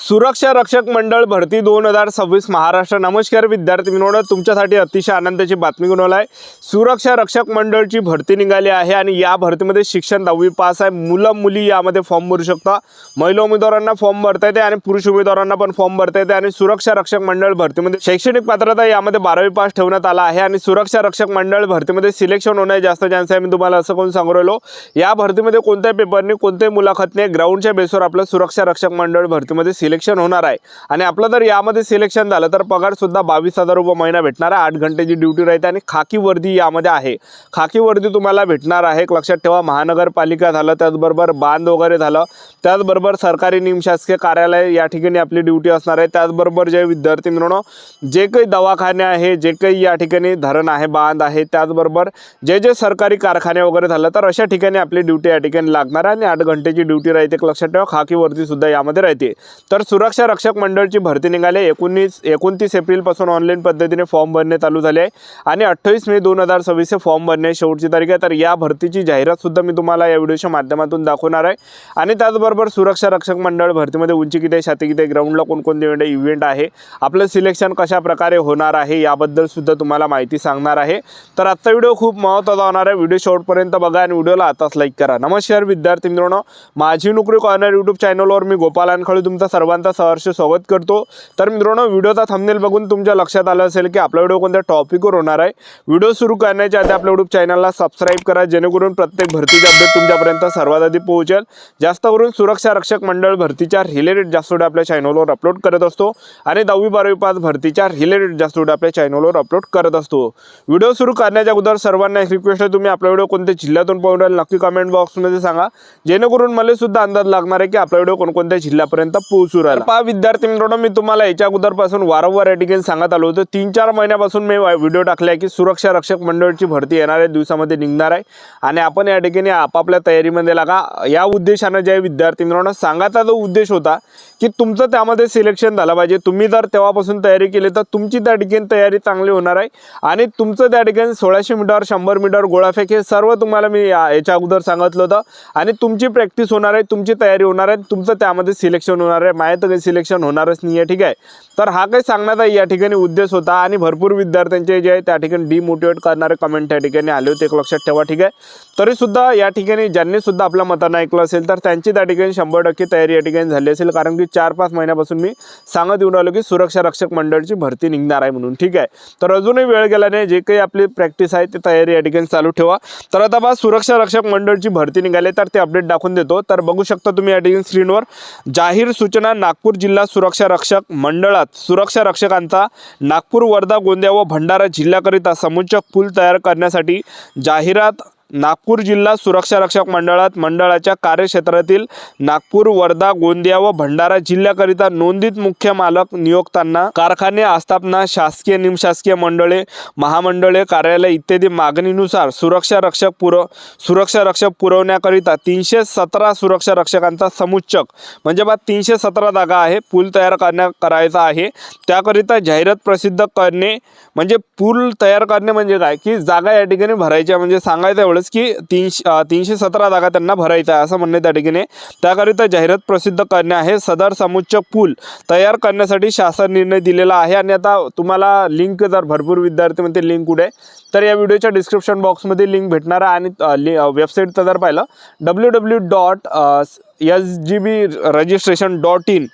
सुरक्षा रक्षक मंडळ भरती 2026 महाराष्ट्र। नमस्कार विद्यार्थी मित्रांनो, तुमच्यासाठी अतिशय आनंदाची बातमी घेऊन आलो आहे। सुरक्षा रक्षक मंडळची भरती निघाली आहे आणि या भरतीमध्ये शिक्षण 10वी पास आहे। मुलं मुली यामध्ये फॉर्म भरू शकता। महिला उमेदवारांना फॉर्म भरता येते आणि पुरुष उमेदवारांना पण फॉर्म भरता येते। आणि सुरक्षा रक्षक मंडळ भरतीमध्ये शैक्षणिक पात्रता यामध्ये 12वी पास ठेवण्यात आला आहे। आणि सुरक्षा रक्षक मंडळ भरतीमध्ये सिलेक्शन होण्याचे जास्त चान्स आहे। मी तुम्हाला असं कोण सांगू राहिलो, या भरतीमध्ये कोणत्याही पेपरने कोणत्याही मुलाखतने ग्राउंडच्या बेसवर आपलं सुरक्षा रक्षक मंडळ भरतीमध्ये सिलेक्शन होणार आहे। आणि आपलं जर यामध्ये सिलेक्शन झालं तर पगार सुद्धा 22,000 रुपये महिना भेटणार आहे। 8 घंटेची ड्युटी राहते आणि खाकी वर्दी यामध्ये आहे। खाकी वर्दी तुम्हाला भेटणार आहे। लक्षात ठेवा, महानगरपालिका झालं, त्याचबरोबर बांध वगैरे झालं, त्याचबरोबर सरकारी निमशासकीय कार्यालय या ठिकाणी आपली ड्युटी असणार आहे। त्याचबरोबर जे विद्यार्थी मित्रांनो, जे काही दवाखाने आहे, जे काही या ठिकाणी धरण आहे, बांध आहे, त्याचबरोबर जे सरकारी कारखाने वगैरे झालं तर अशा ठिकाणी आपली ड्युटी या ठिकाणी लागणार आहे। आणि 8 घंटेची ड्युटी राहते। लक्षात ठेवा, खाकी वर्दी सुद्धा यामध्ये राहते। तर सुरक्षा रक्षक मंडळची भरती निघाली। 29 एप्रिल पासून ऑनलाईन पद्धतीने फॉर्म भरणे चालू झाले आहे आणि 28 मे 2026 हे फॉर्म भरण्याची शेवटची तारीख आहे। तर या भरतीची जाहिरात सुद्धा मी तुम्हाला या व्हिडिओच्या माध्यमातून दाखवणार आहे। आणि त्याचबरोबर सुरक्षा रक्षक मंडळ भरतीमध्ये उंची किती आहे, छाती किती आहे, ग्राउंडला कोणकोणते इव्हेंट आहे, आपलं सिलेक्शन कशा प्रकारे होणार आहे याबद्दल सुद्धा तुम्हाला माहिती सांगणार आहे। तर आजचा व्हिडिओ खूप महत्त्वाचा होणार आहे। व्हिडिओ शेवटपर्यंत बघा आणि व्हिडिओला आताच लाईक करा। नमस्कार विद्यार्थी मित्रांनो, माझी नोकरी कॉर्नर यूट्यूब चॅनलवर मी गोपाल अनखळे तुमचं सर्वांचं सहर्ष स्वागत करतो। तर मित्रांनो, व्हिडिओचा थंबनेल बघून तुमच्या लक्षात आलं असेल की आपला व्हिडिओ कोणत्या टॉपिकवर होणार आहे। व्हिडिओ सुरू करण्याच्या आधी आपल्या यूट्यूब चॅनलला सबस्क्राइब करा, जेणेकरून प्रत्येक भरतीचा अपडेट तुमच्यापर्यंत सर्वात आधी पोहोचेल। जास्त करून सुरक्षा रक्षक मंडळ भरतीच्या रिलेटेड जास्त व्हिडिओ आपल्या चॅनलवर अपलोड करत असतो आणि 10वी 12वी पास भरतीच्या रिलेटेड जास्त व्हिडिओ आपल्या चॅनलवर अपलोड करत असतो। व्हिडिओ सुरू करण्याच्या अगोदर सर्वांना एक रिक्वेस्ट आहे, तुम्ही आपला व्हिडिओ कोणत्या जिल्ह्यातून पाहून राहिले नक्की कमेंट बॉक्समध्ये सांगा, जेणेकरून मला सुद्धा अंदाज लागणार आहे की आपला व्हिडिओ कोणकोणत्या जिल्ह्यापर्यंत पोहोचू राहिला। पहा विद्यार्थी मित्रांनो, मी तुम्हाला याच्या अगोदरपासून वारंवार या ठिकाणी सांगत आलो होतो, 3-4 महिन्यापासून मी व्हिडिओ टाकलाय की सुरक्षा रक्षक मंडळची भरती येणाऱ्या दिवसामध्ये निघणार आहे आणि आपण या ठिकाणी आपापल्या तयारीमध्ये लागा। या उद्देशाने जे विद्यार्थी मित्रांनो, सांगायचा जो उद्देश होता की तुमचं त्यामध्ये सिलेक्शन झालं पाहिजे। तुम्ही जर तेव्हापासून तयारी केली तर तुमची त्या ठिकाणी तयारी चांगली होणार आहे आणि तुमचं त्या ठिकाणी 1600 मीटर 100 मीटर गोळाफेक हे सर्व तुम्हाला मी याच्या अगोदर सांगितलं होतं आणि तुमची प्रॅक्टिस होणार आहे, तुमची तयारी होणार आहे, तुमचं त्यामध्ये सिलेक्शन होणार आहे। माझं तर काही सिलेक्शन होणारच नाही आहे, ठीक आहे। तर हा काही सांगण्याचा या ठिकाणी उद्देश होता आणि भरपूर विद्यार्थ्यांचे जे आहे त्या ठिकाणी डिमोटिवेट करणारे कमेंट त्या ठिकाणी आले होते, एक लक्षात ठेवा, ठीक आहे। तरीसुद्धा या ठिकाणी ज्यांनी सुद्धा आपलं मतानं ऐकलं असेल तर त्यांची त्या ठिकाणी 100% तयारी या ठिकाणी झाली असेल, कारण की 4-5 महिन्यापासून मी सांगत येऊन आलो की सुरक्षा रक्षक मंडळची भरती निघणार आहे म्हणून, ठीक आहे। तर अजूनही वेळ गेला नाही, जे काही आपली प्रॅक्टिस आहे ती तयारी या ठिकाणी चालू ठेवा। तर आता बा सुरक्षा रक्षक मंडळची भरती निघाली तर ते अपडेट दाखवून देतो। तर बघू शकता तुम्ही या ठिकाणी स्क्रीनवर, जाहीर सूचना, नागपूर जिल्हा सुरक्षा रक्षक मंडळात सुरक्षा रक्षकांचा नागपूर, वर्धा, गोंदिया व भंडारा जिल्ह्याकरिता समुच्चक पूल तयार करण्यासाठी जाहिरात। नागपूर जिल्हा सुरक्षा रक्षक मंडळाच्या कार्यक्षेत्रातील नागपूर, वर्धा, गोंदिया व भंडारा जिल्ह्याकरिता नोंदित मुख्य मालक नियोक्तांना कारखाने, आस्थापना, शासकीय निमशासकीय मंडळे, महामंडळे, कार्यालय इत्यादी मागणीनुसार सुरक्षा रक्षक पुरवण्याकरिता 317 सुरक्षा रक्षकांचा समुच्चक म्हणजे 317 जागा आहे, पूल तयार करायचा आहे। त्याकरिता जाहिरात प्रसिद्ध करणे म्हणजे पूल तयार करणे म्हणजे काय की जागा या ठिकाणी भरायच्या, म्हणजे सांगायचं एवढंच की 317 जागा त्यांना भरायचं आहे असं म्हणणे त्या ठिकाणी। त्याकरिता जाहिरात प्रसिद्ध करणे आहे। सदर समुच्चक पूल तयार करण्यासाठी शासन निर्णय दिलेला आहे। आणि आता तुम्हाला लिंक, जर भरपूर विद्यार्थी म्हणते लिंक कुठे, तर या व्हिडिओच्या डिस्क्रिप्शन बॉक्समध्ये लिंक भेटणार आहे। आणि वेबसाईटचं जर पाहिलं www.sgbregistration.in,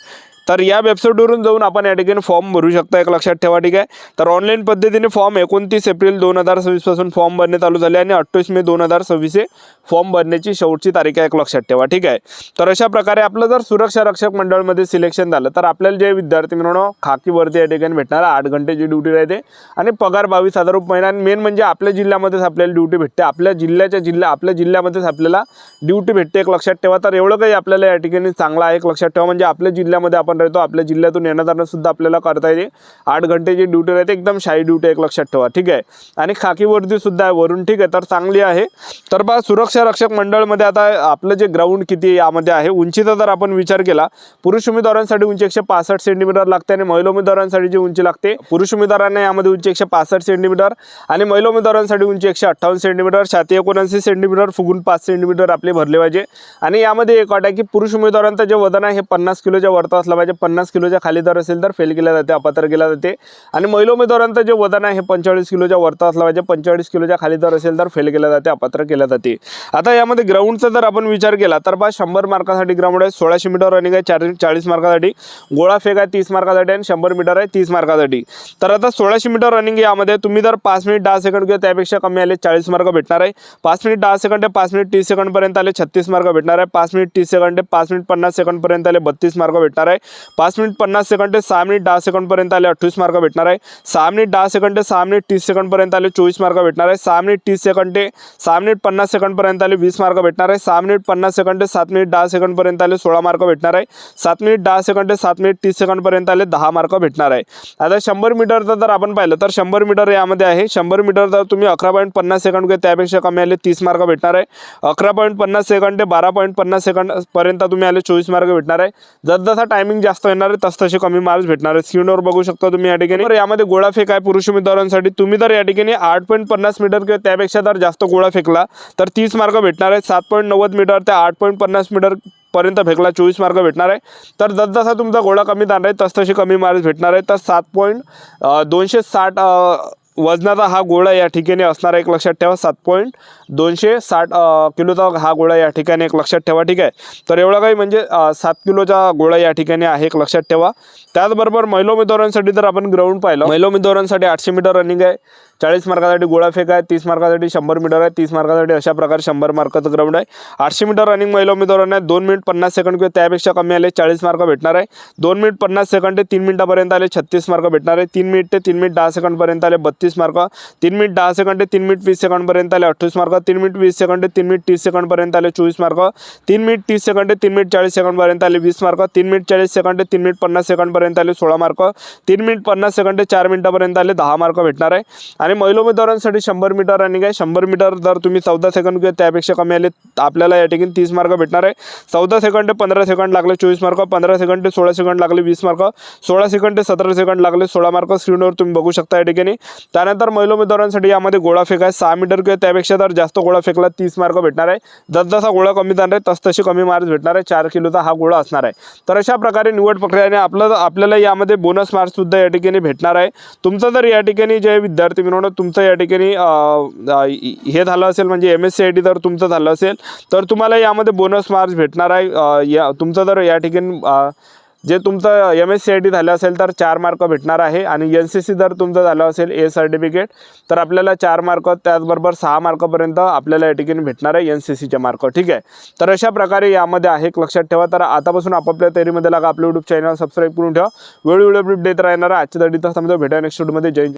तर या वेबसाईटवरून जाऊन आपण या ठिकाणी फॉर्म भरू शकता, एक लक्षात ठेवा, ठीक आहे। तर ऑनलाईन पद्धतीने फॉर्म 29 एप्रिल 2026 पासून फॉर्म भरणे चालू झाले आणि 28 मे 2026 हे फॉर्म भरण्याची शेवटची तारीख आहे, एक लक्षात ठेवा, ठीक आहे। तर अशा प्रकारे आपलं जर सुरक्षा रक्षक मंडळमध्ये सिलेक्शन झालं तर आपल्याला जे विद्यार्थी मित्रांनो खाकी वर्दी या ठिकाणी भेटणार, 8 घंटेची ड्युटी राहते आणि पगार 22,000 रुपये महिना। आणि मेन म्हणजे आपल्या जिल्ह्यामध्येच आपल्याला ड्युटी भेटते, आपल्या जिल्ह्यामध्येच आपल्याला ड्युटी भेटते, एक लक्षात ठेवा। तर एवढं काही आपल्याला या ठिकाणी चांगलं आहे, एक लक्षात ठेवा, म्हणजे आपल्या जिल्ह्यामध्ये आपण राहतो, आपल्या जिल्ह्यातून येणं जाणं सुद्धा आपल्याला करता येते। 8 घंटेची ड्युटी राहते, एकदम शाही ड्युटी, एक लक्षात ठेवा, ठीक आहे। आणि खाकी वर्दी सुद्धा आहे वरून, ठीक आहे। तर चांगली आहे। तर बा सुरक्षा रक्षक मंडळमध्ये आता आपलं जे ग्राउंड किती यामध्ये आहे, उंचीचा जर आपण विचार केला, पुरुष उमेदवारांसाठी उंची 165 सेंटीमीटर लागते आणि महिला उमेदवारांसाठी जी उंची लागते, पुरुष उमेदवारांना यामध्ये उंची 165 सेंटीमीटर आणि महिला उमेदवारांसाठी उंची 158 सेंटीमीटर, छाती 79 सेंटीमीटर, फुगून 5 सेंटीमीटर आपले भरले पाहिजे। आणि यामध्ये एक अट आहे की पुरुष उमेदवारांचं जे वजन आहे हे 50 किलोच्या वरती असलं पाहिजे, 50 किलोच्या खाली जर असेल तर फेल केल्या जाते, अपात्र केल्या जाते। आणि महिला उमेदवारांचं जे वजन आहे हे 45 किलोच्या वरती असलं पाहिजे, 45 किलोच्या खाली जर असेल तर फेल केल्या जाते, अपात्र केल्या जाते। आता यामध्ये ग्राउंडचा जर आपण विचार केला तर 100 मार्कासाठी ग्राउंड आहे, 1600 मीटर रनिंग आहे 40 मार्कासाठी, गोळा फेक आहे 30 मार्कासाठी आणि 100 मीटर आहे 30 मार्कासाठी। तर आता 1600 मीटर रनिंग यामध्ये तुम्ही जर 5 मिनिट 10 सेकंड किंवा त्यापेक्षा कमी आले 40 मार्क भेटणार आहे, 5 मिनिट 10 सेकंड 5 मिनिट 30 सेकंड पर्यंत आले 36 मार्क भेटणार आहे, 5 मिनिट 30 सेकंड 5 मिनिट 50 सेकंड पर्यंत आले 32 मार्क भेटणार आहे, 5 मिनिट 50 सेकंड 6 मिनिट 10 सेकंड पर्यंत आले 28 मार्क भेटणार आहे, 6 मिनिट 10 सेकंड 6 मिनिट 30 सेकंड पर्यंत आले 24 मार्क भेटणार आहे, 6 मिनिट 30 सेकंड 6 मिनिट 50 सेकंड पर्यंत आले 20 मार्क भेटणार आहे, 6 मिनिट 50 सेकंड 7 मिनिट 10 सेकंड पर्यंत आले 16 मार्क भेटणार आहे, 7 मिनिट 10 सेकंड 7 मिनिट 30 सेकंड पर्यंत आले 10 मार्क भेटणार आहे। आता 100 मीटरचं जर आपण पाहिलं तर 100 मीटर यामध्ये आहे, 100 मीटर जर तुम्ही 11.50 सेकंड किंवा त्यापेक्षा कमी आले 30 मार्क भेटणार आहे, 11.50 सेकंड 12.50 सेकंड पर्यंत तुम्ही आले 24 मार्क भेटणार आहे। जसजसा टायमिंग जास्त येणार आहे तसतसे कमी मार्क्स भेटणार आहे। स्क्रीनवर बघू शकता तुम्ही या ठिकाणी। तर यामध्ये गोळा फेक आहे पुरुष उमेदवारांसाठी, तुम्ही जर या ठिकाणी 8.50 मीटर किंवा त्यापेक्षा जर जास्त गोळा फेकला तर 30 मार्क भेटणार आहे, 7.90 मीटर ते 8.50 मीटर पर्यंत फेकला 24 मार्क भेटणार आहे। तर जसजसा तुमचा गोळा कमी जाणार आहे तसतसे कमी मार्क्स भेटणार आहे। तर 7.260 वजनाचा हा गोळा या ठिकाणी असणार आहे, एक लक्षात ठेवा। 7.260 किलोचा हा गोळा या ठिकाणी एक लक्षात ठेवा, ठीक आहे। तर एवढा काही म्हणजे 7 किलोचा गोळा या ठिकाणी आहे, एक लक्षात ठेवा। त्याचबरोबर महिला उमेदवारांसाठी जर आपण ग्राउंड पाहिलं, महिला उमेदवारांसाठी 800 मीटर रनिंग आहे, 40 मार्कासाठी गोळा फेक आहे, 30 मार्कासाठी 100 मीटर आहे, 30 मार्कासाठी अशा प्रकारे 100 मार्काचं ग्राउंड आहे। 800 मीटर रनिंग महिला उमेदवारांना 2 मिनिट 50 सेकंड किंवा त्यापेक्षा कमी आले 40 मार्क भेटणार आहे, 2 मिनिट 50 सेकंड ते 3 मिनिटापर्यंत आले 36 मार्क भेटणार आहे, 3 मिनिट ते 3 मिनिट 10 सेकंड पर्यंत आले 32 मार्क, 3 मिनिट 10 सेकंड ते 3 मिनिट 20 सेकंड पर्यंत आले 28 मार्क, 3 मिनिट 20 सेकंड ते 3 मिनिट 30 सेकंड पर्यंत आले 24 मार्क, 3 मिनिट 30 सेकंड ते 3 मिनिट 40 सेकंड पर्यंत आले 20 मार्क, 3 मिनिट 40 सेकंड ते 3 मिनिट 50 सेकंड पर्यंत आले 16 मार्क, 3 मिनिट 50 सेकंड ते 4 मिनिटापर्यंत आले 10 मार्क भेटणार आहे। आणि महिला उमेदवारांसाठी 100 मीटर रनिंग आहे, 100 मीटर जर तुम्ही 14 सेकंड किंवा त्यापेक्षा कमी आले आपल्याला या ठिकाणी 30 मार्क भेटणार आहे। 14 सेकंड ते 15 सेकंड लागले 24 मार्क, 15 सेकंड ते 16 सेकंड लागले 20 मार्क, 16 सेकंड ते 17 सेकंड लागले 16 मार्क, स्क्रीनवर तुम्ही बघू शकता या ठिकाणी। त्यानंतर महिला उमेदवारांसाठी यामध्ये गोळा फेक आहे, 6 मीटर किंवा त्यापेक्षा जर जास्त गोळा फेकला 30 मार्क भेटणार आहे, जसजसा गोळा कमी जाणार आहे तसतसे कमी मार्क्स भेटणार आहे, 4 किलोचा हा गोळा असणार आहे। तर अशा प्रकारे निवड प्रक्रियेने आपल्याला यामध्ये बोनस मार्क्स सुद्धा या ठिकाणी भेटणार आहे। तुमचं जर या ठिकाणी जे विद्यार्थी मिळवणं तुमचं या ठिकाणी हे झालं असेल म्हणजे MSc जर तुमचं झालं असेल तर तुम्हाला यामध्ये बोनस मार्क्स भेटणार आहे। तुमचं जर या ठिकाणी जे तुमचं MSc झालं असेल तर 4 मार्क भेटणार आहे, आणि NCC जर तुमचं झालं असेल A सर्टिफिकेट तर आपल्याला 4 मार्क, त्याचबरोबर 6 मार्कपर्यंत आपल्याला या ठिकाणी भेटणार आहे NCCचे मार्क, ठीक आहे। तर अशा प्रकारे यामध्ये आहे, एक लक्षात ठेवा। तर आतापासून आपापल्या तयारीमध्ये लागा, आपलं YouTube चॅनल सबस्क्राईब करून ठेवा, वेळोवेळी अपडेट देत राहणार आहे। आजच्या भेटूया नेक्स्ट व्हिडिओमध्ये। जय